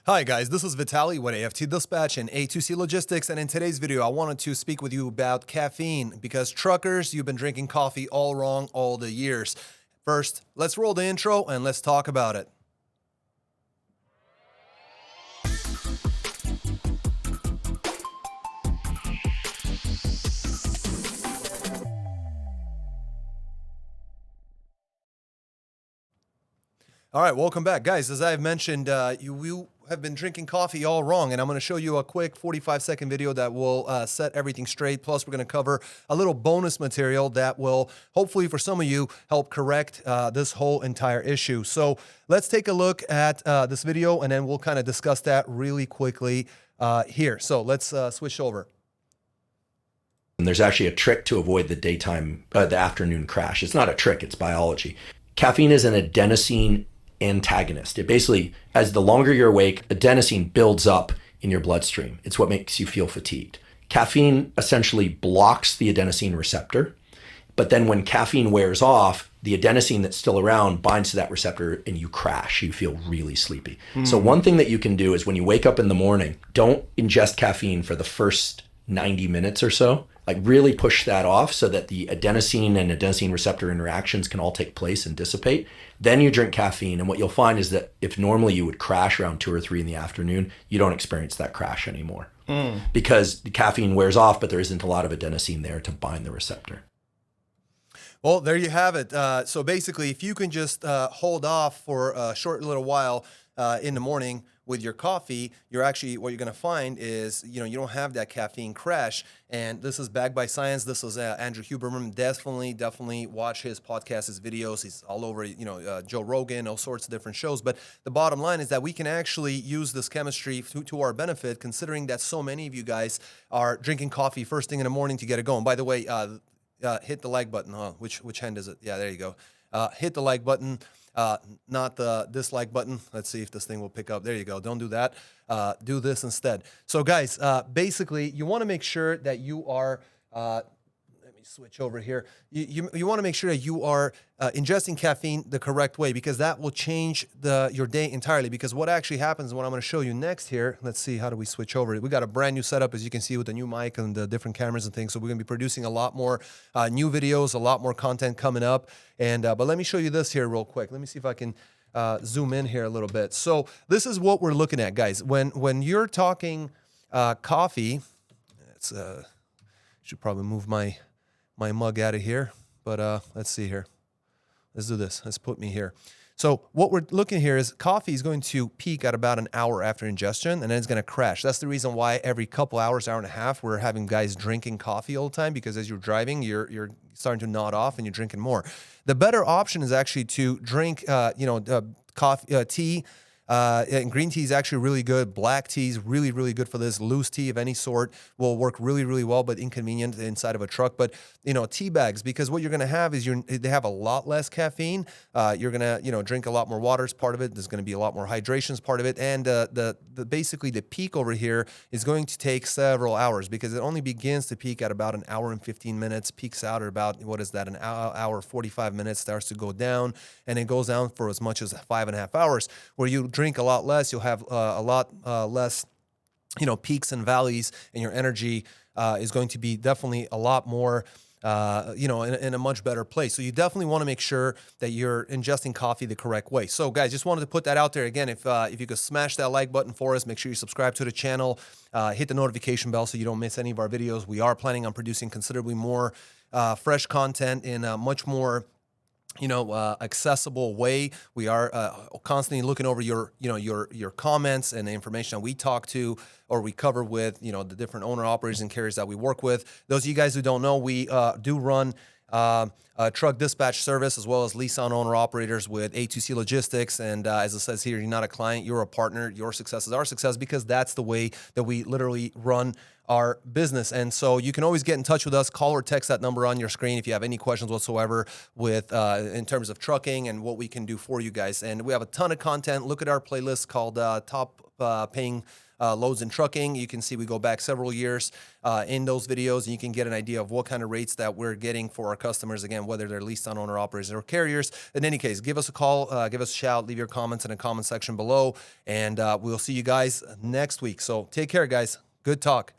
Hi guys, this is Vitaly with AFT Dispatch and A2C Logistics, and in today's video I wanted to speak with you about caffeine because truckers, you've been drinking coffee all wrong all the years. First, let's roll the intro and let's talk about it. All right, welcome back. Guys, as I've mentioned, you have been drinking coffee all wrong, and I'm going to show you a quick 45-second video that will set everything straight. Plus, we're going to cover a little bonus material that will, hopefully for some of you, help correct this whole entire issue. So let's take a look at this video, and then we'll kind of discuss that really quickly here. So let's switch over. And there's actually a trick to avoid the afternoon crash. It's not a trick, it's biology. Caffeine is an adenosine antagonist. It basically, as the longer you're awake, adenosine builds up in your bloodstream. It's what makes you feel fatigued. Caffeine essentially blocks the adenosine receptor, but then when caffeine wears off, the adenosine that's still around binds to that receptor and you crash. You feel really sleepy. So one thing that you can do is when you wake up in the morning, don't ingest caffeine for the first 90 minutes or so. Like really push that off so that the adenosine and adenosine receptor interactions can all take place and dissipate. Then you drink caffeine, and what you'll find is that if normally you would crash around 2 or 3 in the afternoon, you don't experience that crash anymore because the caffeine wears off, but there isn't a lot of adenosine there to bind the receptor. Well, there you have it. So basically, if you can just hold off for a short little while in the morning with your coffee, you're actually, what you're going to find is, you don't have that caffeine crash. And this is backed by science. This is Andrew Huberman. Definitely watch his podcasts, his videos. He's all over, Joe Rogan, all sorts of different shows. But the bottom line is that we can actually use this chemistry to our benefit, considering that so many of you guys are drinking coffee first thing in the morning to get it going. By the way, hit the like button. Which hand is it? Yeah, there you go. Hit the like button. Not the dislike button. Let's see if this thing will pick up. There you go. Don't do that. Do this instead. So guys, basically you want to make sure that you are, let me switch over here. You want to make sure that you are ingesting caffeine the correct way, because that will change your day entirely. Because what actually happens, what I'm going to show you next here, let's see, how do we switch over? We got a brand new setup, as you can see, with the new mic and the different cameras and things. So we're going to be producing a lot more new videos, a lot more content coming up. And but let me show you this here real quick. Let me see if I can zoom in here a little bit. So this is what we're looking at, guys. When you're talking coffee, it's should probably move my mug out of here, but let's see here. Let's do this. Let's put me here. So what we're looking here is coffee is going to peak at about an hour after ingestion, and then it's going to crash. That's the reason why every couple hours, hour and a half, we're having guys drinking coffee all the time, because as you're driving, you're starting to nod off and you're drinking more. The better option is actually to drink, coffee, tea. And green tea is actually really good. Black tea is really, really good for this. Loose tea of any sort will work really, really well, but inconvenient inside of a truck. But, tea bags, because what you're going to have is they have a lot less caffeine. You're going to, drink a lot more water is part of it. There's going to be a lot more hydration is part of it. And basically the peak over here is going to take several hours, because it only begins to peak at about an hour and 15 minutes, peaks out at about, an hour, 45 minutes, starts to go down, and it goes down for as much as 5.5 hours, where you drink a lot less. You'll have a lot less, peaks and valleys, and your energy is going to be definitely a lot more, in a much better place. So you definitely want to make sure that you're ingesting coffee the correct way. So guys, just wanted to put that out there again. If you could smash that like button for us, make sure you subscribe to the channel, hit the notification bell so you don't miss any of our videos. We are planning on producing considerably more fresh content in a much more accessible way. We are constantly looking over your comments and the information that we talk to or we cover with, the different owner operators and carriers that we work with. Those of you guys who don't know, we do run a truck dispatch service as well as lease on owner operators with A2C Logistics. And as it says here, you're not a client, you're a partner. Your success is our success, because that's the way that we literally run our business. And so you can always get in touch with us. Call or text that number on your screen if you have any questions whatsoever with in terms of trucking and what we can do for you guys. And we have a ton of content. Look at our playlist called Top Paying Loads and Trucking. You can see we go back several years in those videos, and you can get an idea of what kind of rates that we're getting for our customers, again, whether they're leased on owner operators or carriers. In any case, give us a call, give us a shout, leave your comments in the comment section below, and we'll see you guys next week. So take care, guys. Good talk.